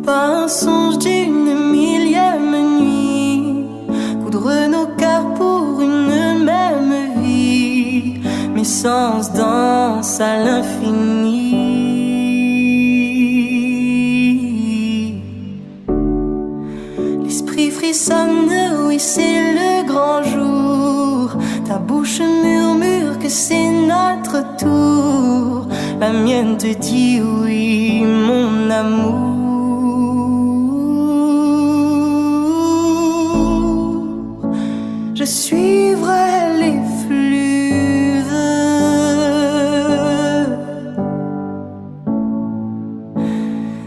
pas un songe d'une millième nuit, coudre nos cœurs pour une même vie, mes sens dansent à l'infini. L'esprit frissonne, oui c'est le grand jour, ta bouche murmure que c'est notre tour, la mienne te dit oui mon amour. Je suivrai les fleuves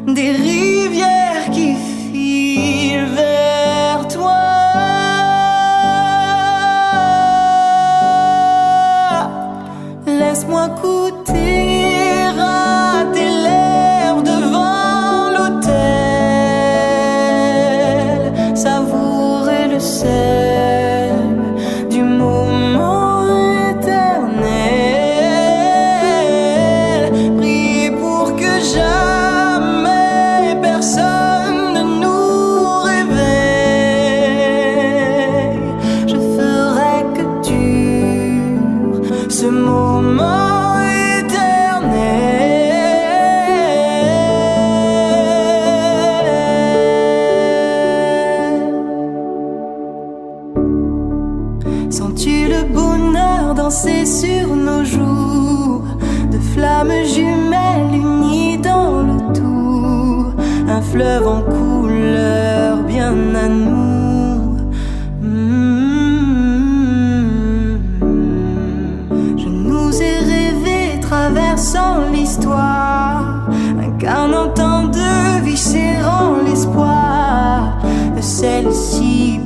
des rivières qui filent vers toi. Laisse-moi goûter à tes lèvres devant l'autel, savourer le sel du moment éternel, prier pour que jamais personne ne nous réveille. Je ferai que dure ce moment éternel. Sens-tu le bonheur danser sur nos joues, de flammes jumelles unies dans le tout, un fleuve en couleur bien à nous. Je nous ai rêvé traversant l'histoire, incarnant tant de vie, serrant l'espoir de celle-ci.